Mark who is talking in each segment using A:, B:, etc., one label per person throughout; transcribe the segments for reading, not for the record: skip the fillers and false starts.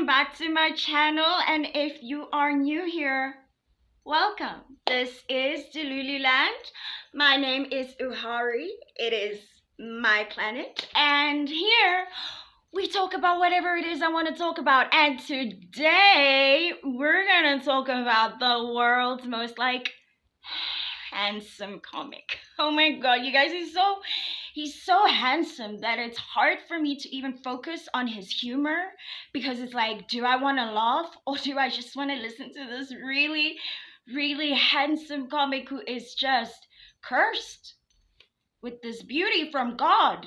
A: back to my channel, and if you are new here, welcome. This is Delululand. My name is Uhari. It is my planet, and here we talk about whatever it is I want to talk about. And today we're gonna talk about the world's most handsome comic. Oh my god, you guys, he's so handsome that it's hard for me to even focus on his humor, because it's like, do I want to laugh or do I just want to listen to this really handsome comic who is just cursed with this beauty from God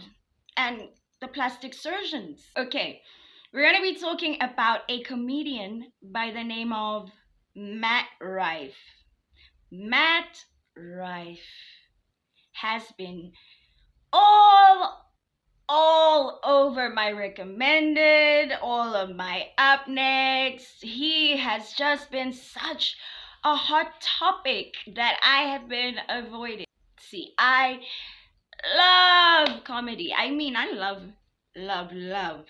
A: and the plastic surgeons? Okay, we're gonna be talking about a comedian by the name of Matt Rife. Matt Rife has been all over my recommended, all of my up next. He has just been such a hot topic that I have been avoiding. See, I love comedy. I mean, I love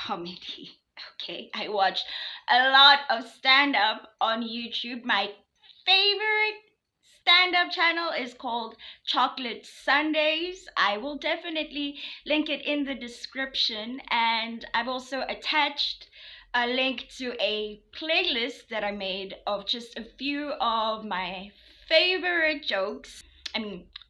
A: comedy. Okay, I watch a lot of stand-up on YouTube. My favorite stand-up channel is called Chocolate Sundays. I will definitely link it in the description, and I've also attached a link to a playlist that I made of just a few of my favorite jokes,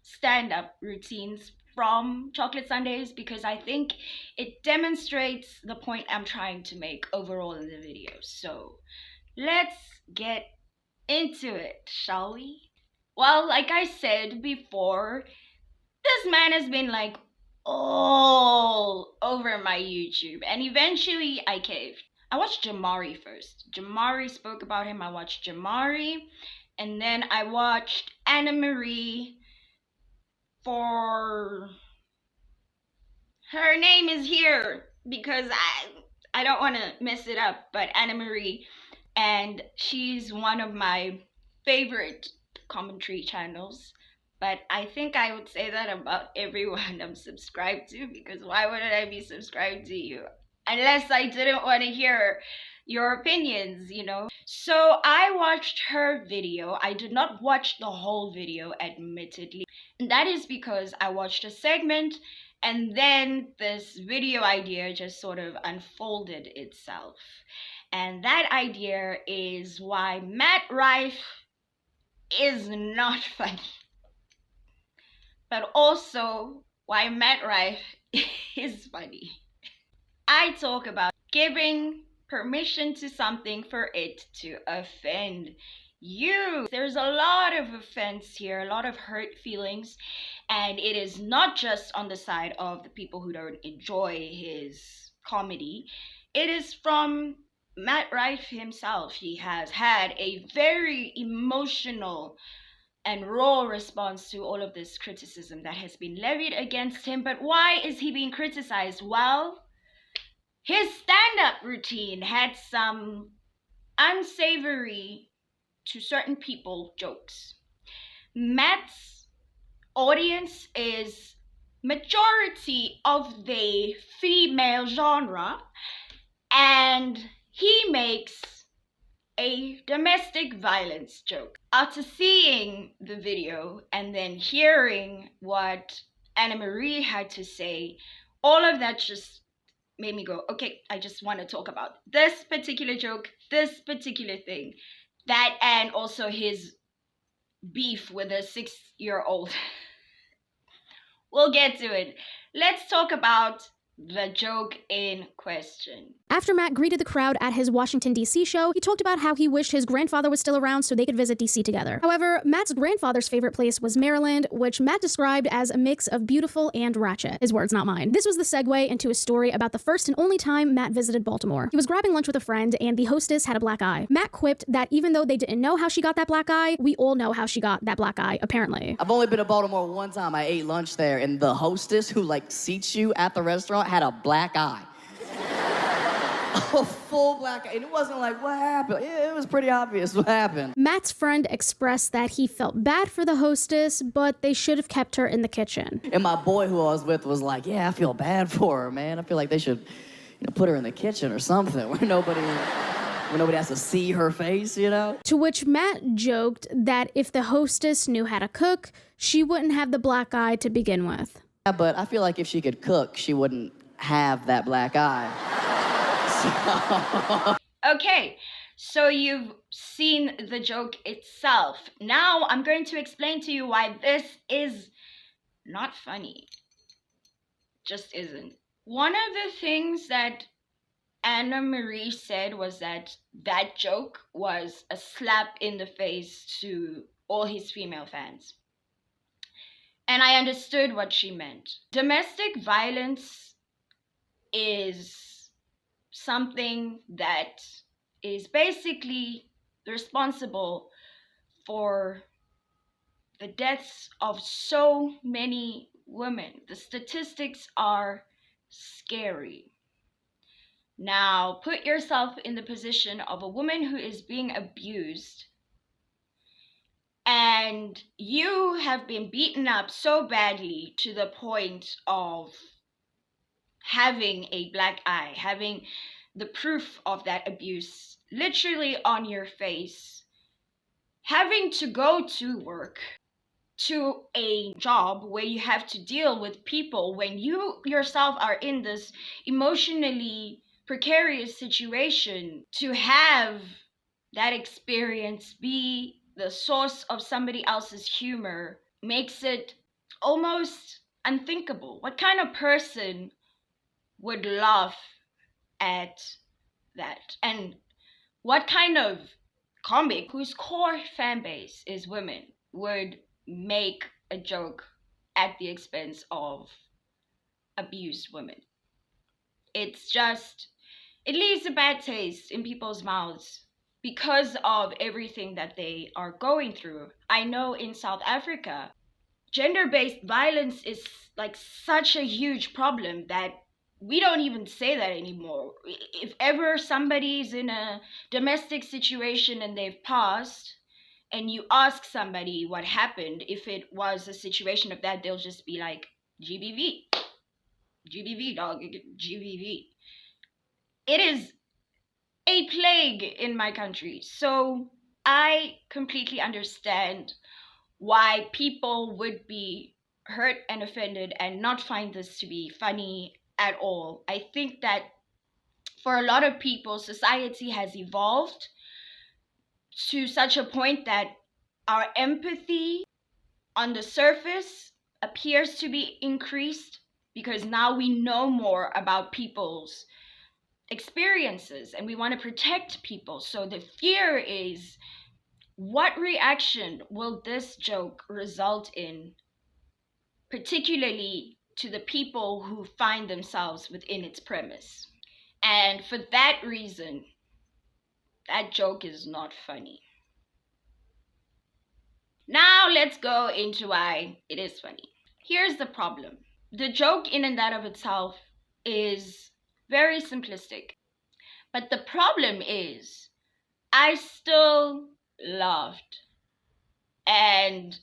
A: stand-up routines from Chocolate Sundays, because I think it demonstrates the point I'm trying to make overall in the video. So let's get into it, shall we? Well, like I said before, this man has been all over my YouTube, and eventually I caved. I watched Annamarie first. Annamarie spoke about him. I watched Annamarie, and then I watched Annamarie for her name is here because I don't want to mess it up, but Annamarie, and she's one of my favorite commentary channels. But I think I would say that about everyone I'm subscribed to, because why wouldn't I be subscribed to you unless I didn't want to hear your opinions, you know? So I watched her video. I did not watch the whole video, admittedly, and that is because I watched a segment and then this video idea just sort of unfolded itself. And that idea is why Matt Rife is not funny, but also why Matt Rife is funny. I talk about giving permission to something for it to offend you. There's a lot of offense here, a lot of hurt feelings, and it is not just on the side of the people who don't enjoy his comedy. It is from Matt Rife himself. He has had a very emotional and raw response to all of this criticism that has been levied against him. But why is he being criticized? Well, his stand-up routine had some unsavory to certain people jokes. Matt's audience is majority of the female genre, and he makes a domestic violence joke. After seeing the video and then hearing what Annamarie had to say, all of that just made me go, okay, I just want to talk about this particular joke, this particular thing, that, and also his beef with a 6-year-old. We'll get to it. Let's talk about the joke in question.
B: After Matt greeted the crowd at his Washington, D.C. show, he talked about how he wished his grandfather was still around so they could visit D.C. together. However, Matt's grandfather's favorite place was Maryland, which Matt described as a mix of beautiful and ratchet. His words, not mine. This was the segue into a story about the first and only time Matt visited Baltimore. He was grabbing lunch with a friend, and the hostess had a black eye. Matt quipped that even though they didn't know how she got that black eye, we all know how she got that black eye, apparently.
C: I've only been to Baltimore one time. I ate lunch there, and the hostess who seats you at the restaurant had a black eye. A full black eye. And it wasn't like, what happened? It was pretty obvious what happened.
B: Matt's friend expressed that he felt bad for the hostess, but they should have kept her in the kitchen.
C: And my boy who I was with was like, yeah, I feel bad for her, man. I feel like they should, put her in the kitchen or something where nobody has to see her face, you know?
B: To which Matt joked that if the hostess knew how to cook, she wouldn't have the black eye to begin with.
C: Yeah, but I feel like if she could cook, she wouldn't have that black eye.
A: Okay, so you've seen the joke itself. Now I'm going to explain to you why this is not funny. Just isn't. One of the things that Annamarie said was that that joke was a slap in the face to all his female fans. And I understood what she meant. Domestic violence is something that is basically responsible for the deaths of so many women. The statistics are scary. Now, put yourself in the position of a woman who is being abused, and you have been beaten up so badly to the point of having a black eye, having the proof of that abuse literally on your face, having to go to work, to a job where you have to deal with people when you yourself are in this emotionally precarious situation, to have that experience be the source of somebody else's humor makes it almost unthinkable. What kind of person would laugh at that? And what kind of comic whose core fan base is women would make a joke at the expense of abused women? It's just, it leaves a bad taste in people's mouths because of everything that they are going through. I know in South Africa, gender-based violence is like such a huge problem that we don't even say that anymore. If ever somebody's in a domestic situation and they've passed, and you ask somebody what happened, if it was a situation of that, they'll just be like, GBV. GBV, dog, GBV. It is a plague in my country. So I completely understand why people would be hurt and offended and not find this to be funny at all. I think that for a lot of people, society has evolved to such a point that our empathy on the surface appears to be increased because now we know more about people's experiences and we want to protect people. So the fear is, what reaction will this joke result in, particularly to the people who find themselves within its premise? And for that reason, that joke is not funny. Now let's go into why it is funny. Here's the problem. The joke in and that of itself is very simplistic. But the problem is, I still laughed. And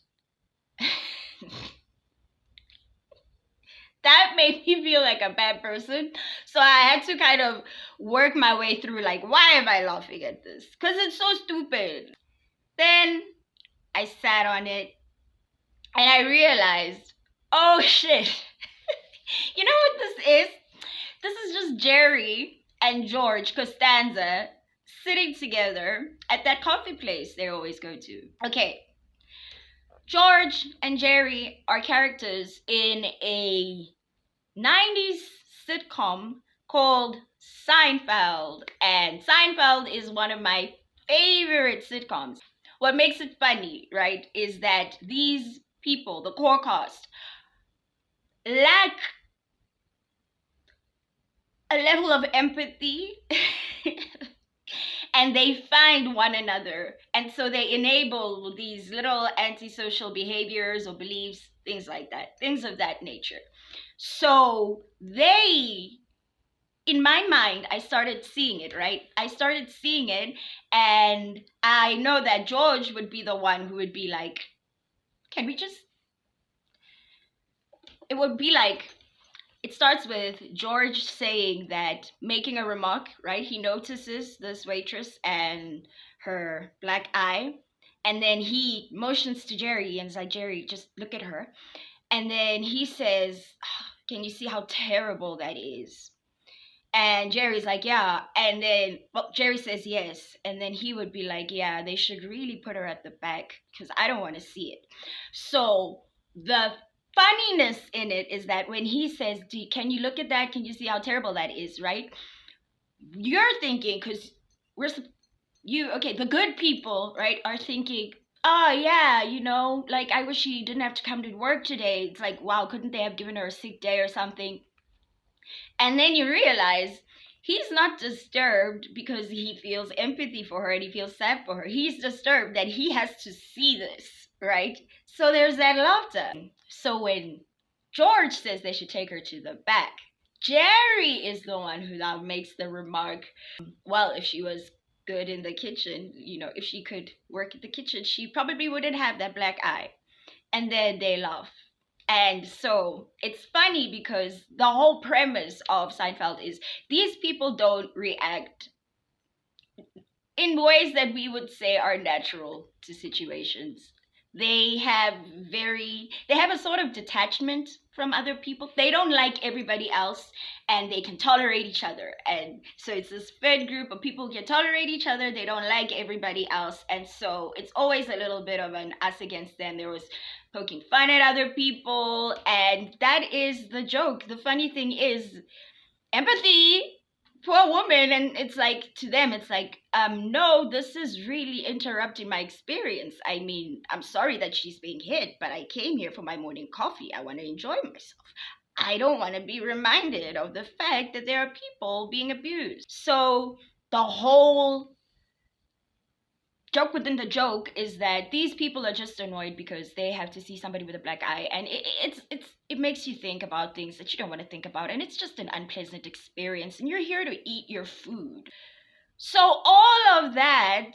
A: that made me feel like a bad person. So I had to kind of work my way through, like, why am I laughing at this? Because it's so stupid. Then I sat on it and I realized, oh shit. You know what this is? This is just Jerry and George Costanza sitting together at that coffee place they always go to. Okay. George and Jerry are characters in a 90s sitcom called Seinfeld. And Seinfeld is one of my favorite sitcoms. What makes it funny, right, is that these people, the core cast, lack a level of empathy and they find one another, and so they enable these little antisocial behaviors or beliefs, things like that, things of that nature. So they, in my mind, I started seeing it, right? I started seeing it, and I know that George would be the one who would be like, can we just, it would be like, It starts with George saying that, making a remark, right? He notices this waitress and her black eye. And then he motions to Jerry and is like, Jerry, just look at her. And then he says, can you see how terrible that is? And Jerry's like, yeah. And then, well, Jerry says yes. And then he would be like, yeah, they should really put her at the back because I don't want to see it. So the funniness in it is that when he says, can you look at that? Can you see how terrible that is, right? You're thinking, because the good people, right, are thinking, oh yeah, like, I wish she didn't have to come to work today. It's like, wow, couldn't they have given her a sick day or something? And then you realize he's not disturbed because he feels empathy for her and he feels sad for her. He's disturbed that he has to see this, right? So there's that laughter. So when George says they should take her to the back, Jerry is the one who now makes the remark, well, if she was good in the kitchen, if she could work at the kitchen, she probably wouldn't have that black eye. And then they laugh. And so it's funny because the whole premise of Seinfeld is these people don't react in ways that we would say are natural to situations. They have a sort of detachment from other people. They don't like everybody else and they can tolerate each other. And so it's this fed group of people who can tolerate each other. They don't like everybody else. And so it's always a little bit of an us against them. There was poking fun at other people. And that is the joke. The funny thing is empathy for a woman, and it's like, to them it's like, no, this is really interrupting my experience. I mean, I'm sorry that she's being hit, but I came here for my morning coffee. I want to enjoy myself. I don't want to be reminded of the fact that there are people being abused. So the whole joke within the joke is that these people are just annoyed because they have to see somebody with a black eye, and it makes you think about things that you don't want to think about, and it's just an unpleasant experience, and you're here to eat your food. So all of that,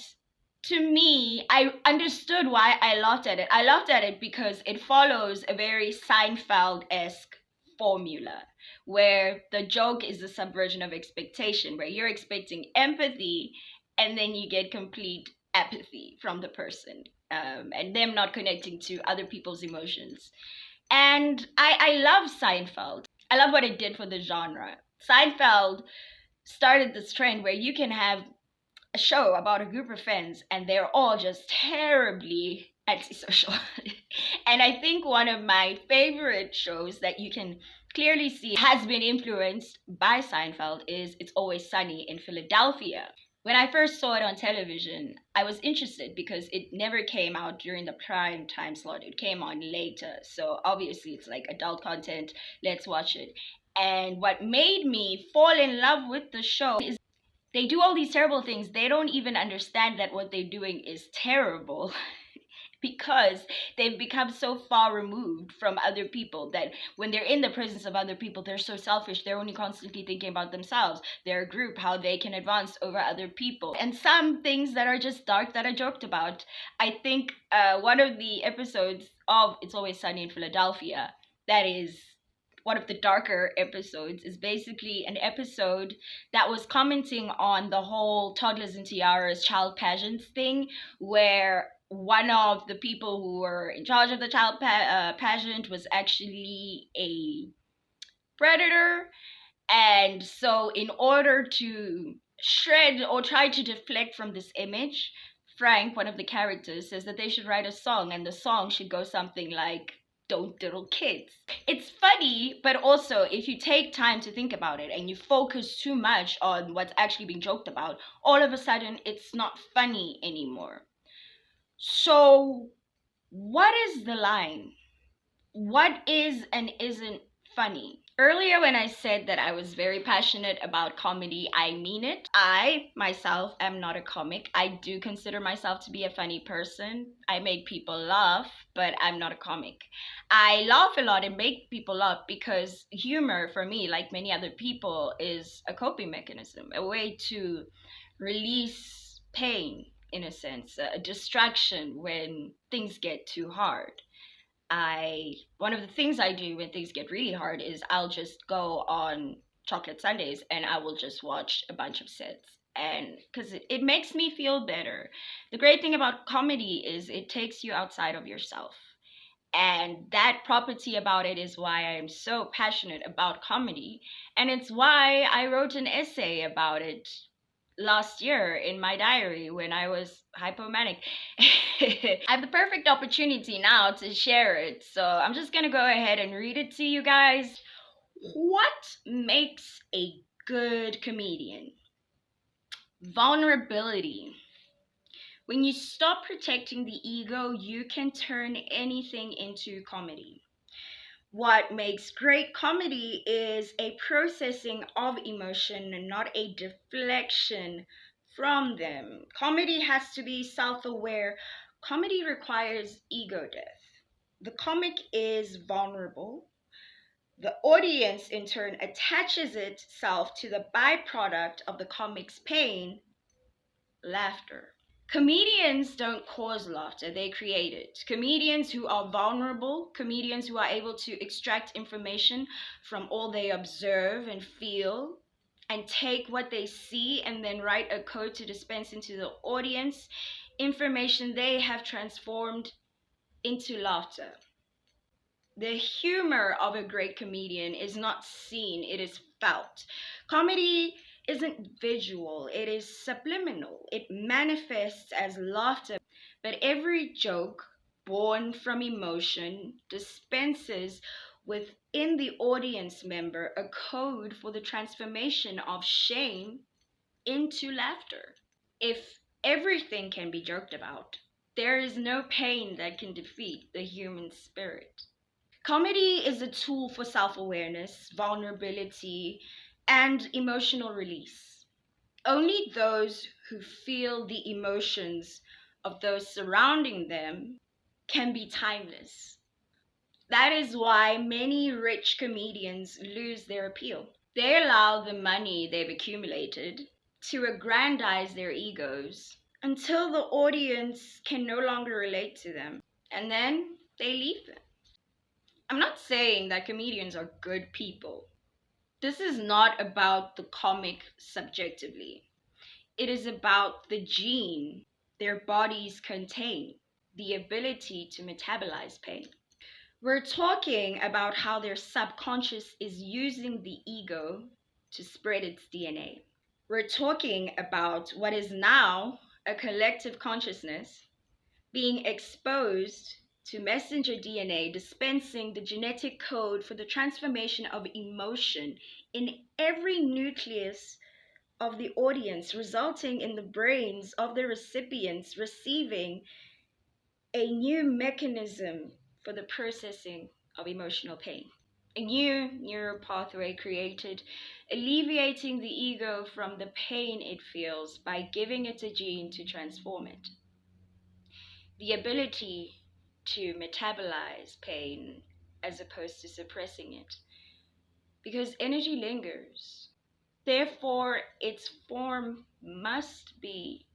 A: to me, I understood why I laughed at it. I laughed at it because it follows a very Seinfeld-esque formula where the joke is the subversion of expectation, where you're expecting empathy and then you get complete apathy from the person, and them not connecting to other people's emotions. And I love Seinfeld. I love what it did for the genre. Seinfeld started this trend where you can have a show about a group of friends and they're all just terribly antisocial. And I think one of my favorite shows that you can clearly see has been influenced by Seinfeld is It's Always Sunny in Philadelphia. When I first saw it on television, I was interested because it never came out during the prime time slot. It came on later. So obviously it's like adult content. Let's watch it. And what made me fall in love with the show is they do all these terrible things. They don't even understand that what they're doing is terrible. Because they've become so far removed from other people that when they're in the presence of other people, they're so selfish. They're only constantly thinking about themselves, their group, how they can advance over other people. And some things that are just dark that I joked about. I think one of the episodes of It's Always Sunny in Philadelphia, that is one of the darker episodes, is basically an episode that was commenting on the whole toddlers and tiaras child pageants thing, where one of the people who were in charge of the child pageant was actually a predator. And so in order to shred or try to deflect from this image, Frank, one of the characters, says that they should write a song, and the song should go something like, "Don't diddle kids." It's funny, but also if you take time to think about it and you focus too much on what's actually being joked about, all of a sudden it's not funny anymore. So what is the line? What is and isn't funny? Earlier when I said that I was very passionate about comedy, I mean it. I, myself, am not a comic. I do consider myself to be a funny person. I make people laugh, but I'm not a comic. I laugh a lot and make people laugh because humor, for me, like many other people, is a coping mechanism, a way to release pain, in a sense, a distraction when things get too hard. one of the things I do when things get really hard is I'll just go on chocolate Sundays and I will just watch a bunch of sets. And because it makes me feel better. The great thing about comedy is it takes you outside of yourself. And that property about it is why I am so passionate about comedy. And it's why I wrote an essay about it last year in my diary when I was hypomanic. I have the perfect opportunity now to share it. So I'm just going to go ahead and read it to you guys. What makes a good comedian? Vulnerability. When you stop protecting the ego, you can turn anything into comedy. What makes great comedy is a processing of emotion and not a deflection from them. Comedy has to be self aware. Comedy requires ego death. The comic is vulnerable. The audience, in turn, attaches itself to the byproduct of the comic's pain, laughter. Comedians don't cause laughter, they create it. Comedians who are vulnerable, comedians who are able to extract information from all they observe and feel, and take what they see and then write a code to dispense into the audience, information they have transformed into laughter. The humor of a great comedian is not seen, it is felt. Comedy isn't visual, it is subliminal. It manifests as laughter, but every joke born from emotion dispenses within the audience member a code for the transformation of shame into laughter. If everything can be joked about, there is no pain that can defeat the human spirit. Comedy is a tool for self awareness, vulnerability, and emotional release. Only those who feel the emotions of those surrounding them can be timeless. That is why many rich comedians lose their appeal. They allow the money they've accumulated to aggrandize their egos until the audience can no longer relate to them, and then they leave them. I'm not saying that comedians are good people. This is not about the comic subjectively. It is about the gene their bodies contain, the ability to metabolize pain. We're talking about how their subconscious is using the ego to spread its DNA. We're talking about what is now a collective consciousness being exposed to messenger DNA dispensing the genetic code for the transformation of emotion in every nucleus of the audience, resulting in the brains of the recipients receiving a new mechanism for the processing of emotional pain. A new neural pathway created, alleviating the ego from the pain it feels by giving it a gene to transform it. The ability to metabolize pain as opposed to suppressing it. Because energy lingers. Therefore, its form must be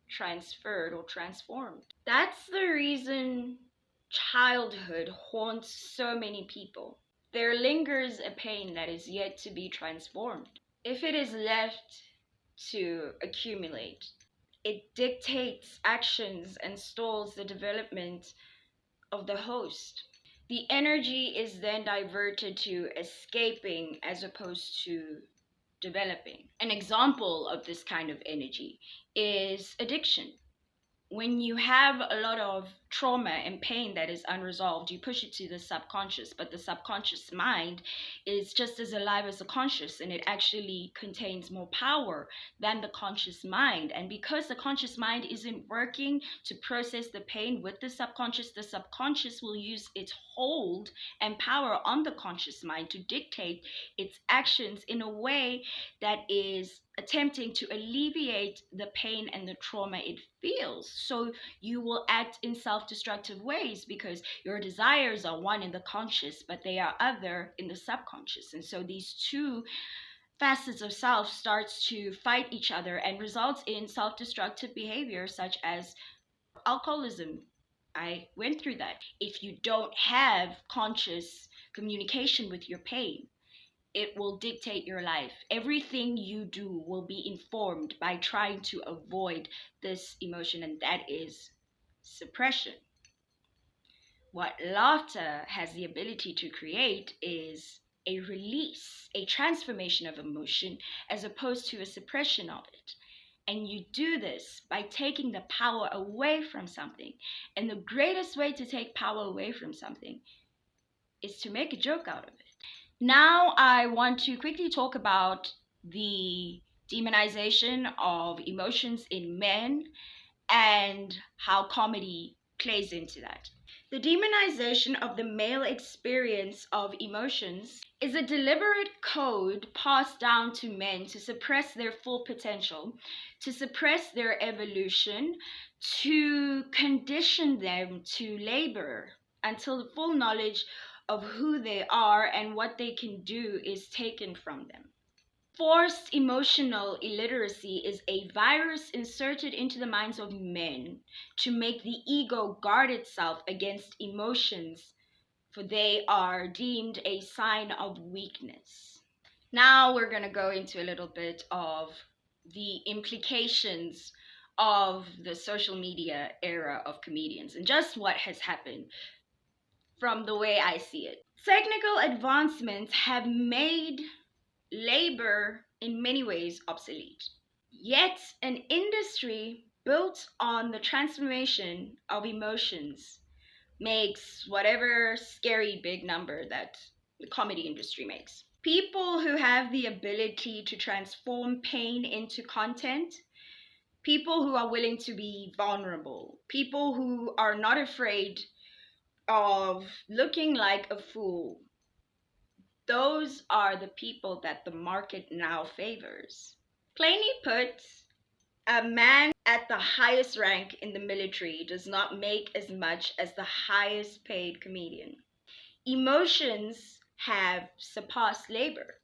A: transferred or transformed. That's the reason childhood haunts so many people. There lingers a pain that is yet to be transformed. If it is left to accumulate, it dictates actions and stalls the development of the host. The energy is then diverted to escaping as opposed to developing. An example of this kind of energy is addiction. When you have a lot of trauma and pain that is unresolved, you push it to the subconscious, but the subconscious mind is just as alive as the conscious, and it actually contains more power than the conscious mind. And because the conscious mind isn't working to process the pain with the subconscious will use its hold and power on the conscious mind to dictate its actions in a way that is attempting to alleviate the pain and the trauma it feels. So you will act in self-destructive ways because your desires are one in the conscious, but they are other in the subconscious. And so these two facets of self starts to fight each other and results in self-destructive behavior such as alcoholism, I went through that. If you don't have conscious communication with your pain, it will dictate your life. Everything you do will be informed by trying to avoid this emotion, and that is suppression. What laughter has the ability to create is a release, a transformation of emotion, as opposed to a suppression of it. And you do this by taking the power away from something. And the greatest way to take power away from something is to make a joke out of it. Now I want to quickly talk about the demonization of emotions in men and how comedy plays into that. The demonization of the male experience of emotions is a deliberate code passed down to men to suppress their full potential, to suppress their evolution, to condition them to labor until the full knowledge of who they are and what they can do is taken from them. Forced emotional illiteracy is a virus inserted into the minds of men to make the ego guard itself against emotions, for they are deemed a sign of weakness. Now we're going to go into a little bit of the implications of the social media era of comedians and just what has happened from the way I see it. Technical advancements have made labor in many ways obsolete. Yet an industry built on the transformation of emotions makes whatever scary big number that the comedy industry makes. People who have the ability to transform pain into content, people who are willing to be vulnerable, people who are not afraid of looking like a fool, those are the people that the market now favors. Plainly put, a man at the highest rank in the military does not make as much as the highest paid comedian. Emotions have surpassed labor.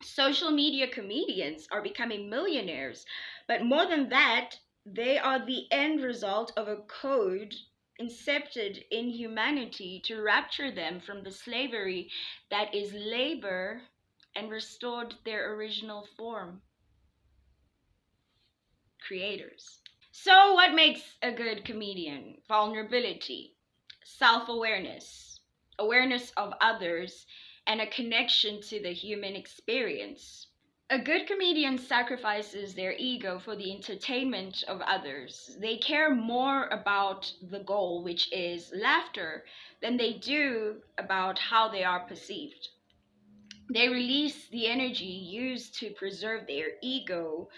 A: Social media comedians are becoming millionaires, but more than that, they are the end result of a code incepted in humanity to rapture them from the slavery that is labor and restored their original form. Creators. So what makes a good comedian? Vulnerability, self-awareness, awareness of others, and a connection to the human experience. A good comedian sacrifices their ego for the entertainment of others. They care more about the goal, which is laughter, than they do about how they are perceived. They release the energy used to preserve their ego,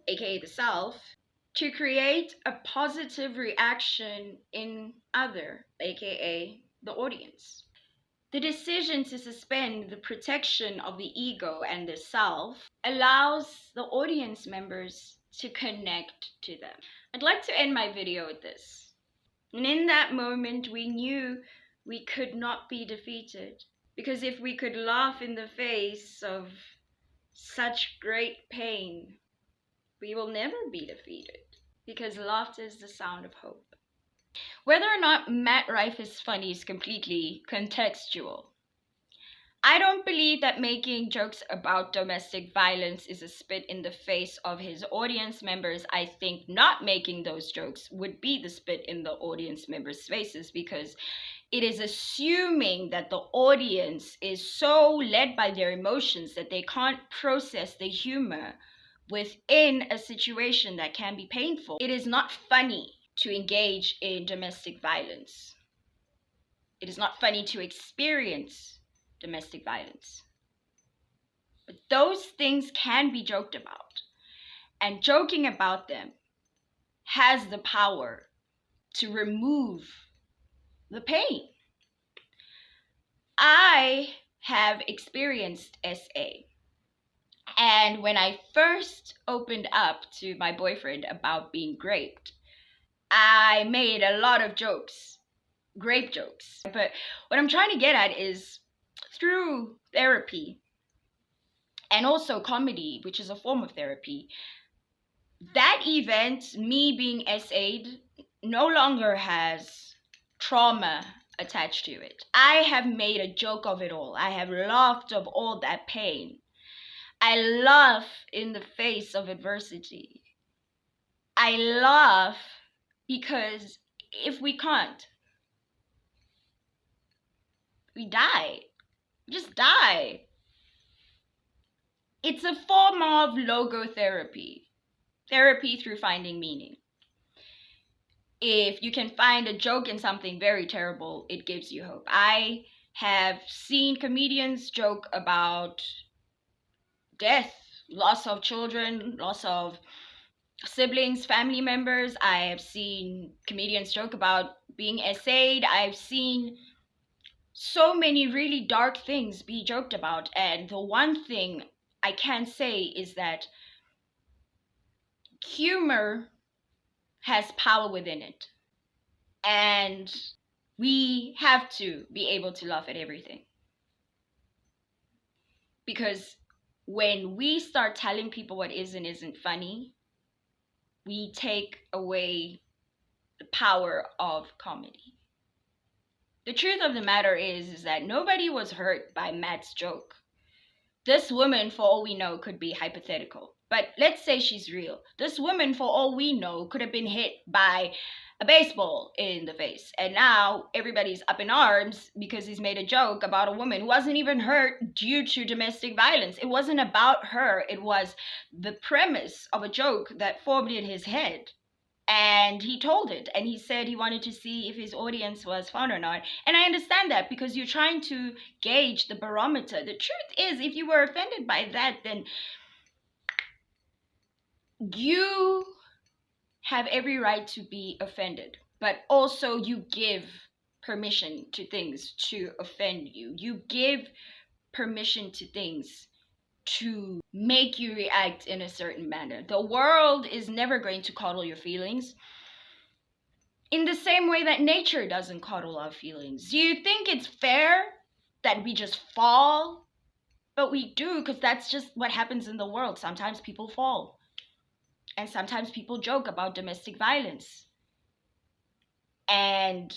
A: aka the self, to create a positive reaction in other, aka the audience. The decision to suspend the protection of the ego and the self allows the audience members to connect to them. I'd like to end my video with this. And in that moment, we knew we could not be defeated. Because if we could laugh in the face of such great pain, we will never be defeated. Because laughter is the sound of hope. Whether or not Matt Rife is funny is completely contextual. I don't believe that making jokes about domestic violence is a spit in the face of his audience members. I think not making those jokes would be the spit in the audience members' faces, because it is assuming that the audience is so led by their emotions that they can't process the humor within a situation that can be painful. It is not funny to engage in domestic violence. It is not funny to experience domestic violence. But those things can be joked about. And joking about them has the power to remove the pain. I have experienced SA. And when I first opened up to my boyfriend about being raped, I made a lot of jokes, grape jokes. But what I'm trying to get at is through therapy and also comedy, which is a form of therapy, that event, me being SA'd, no longer has trauma attached to it. I have made a joke of it all. I have laughed of all that pain. I laugh in the face of adversity. I laugh because if we can't, we die. Just die. It's a form of logotherapy, therapy through finding meaning. If you can find a joke in something very terrible, it gives you hope. I have seen comedians joke about death, loss of children, loss of siblings, family members. I have seen comedians joke about being essayed. I've seen so many really dark things be joked about. And the one thing I can say is that humor has power within it. And we have to be able to laugh at everything. Because when we start telling people what is and isn't funny, we take away the power of comedy. The truth of the matter is that nobody was hurt by Matt's joke. This woman, for all we know, could be hypothetical. But let's say she's real. This woman, for all we know, could have been hit by a baseball in the face. And now everybody's up in arms because he's made a joke about a woman who wasn't even hurt due to domestic violence. It wasn't about her. It was the premise of a joke that formed in his head. And he told it, and he said he wanted to see if his audience was fun or not. And I understand that, because you're trying to gauge the barometer. The truth is, if you were offended by that, then you have every right to be offended. But also you give permission to things to offend you. You give permission to things to make you react in a certain manner. The world is never going to coddle your feelings in the same way that nature doesn't coddle our feelings. Do you think it's fair that we just fall? But we do, because that's just what happens in the world. Sometimes people fall. And sometimes people joke about domestic violence. And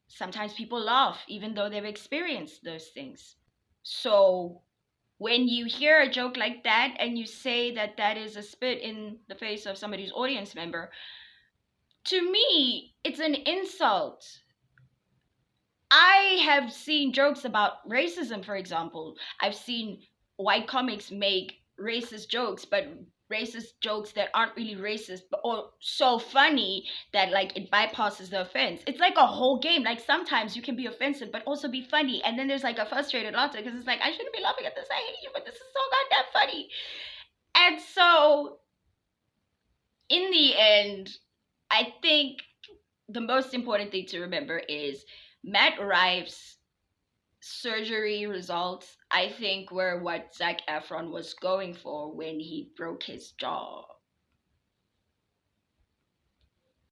A: sometimes people laugh, even though they've experienced those things. So when you hear a joke like that and you say that that is a spit in the face of somebody's audience member, to me, it's an insult. I have seen jokes about racism, for example. I've seen white comics make racist jokes, but racist jokes that aren't really racist, but or so funny that like it bypasses the offense. It's like a whole game. Like sometimes you can be offensive but also be funny, and then there's like a frustrated laughter because it's like, I shouldn't be laughing at this, I hate you, but this is so goddamn funny. And so in the end, I think the most important thing to remember is Matt Rife's surgery results, I think, were what Zac Efron was going for when he broke his jaw.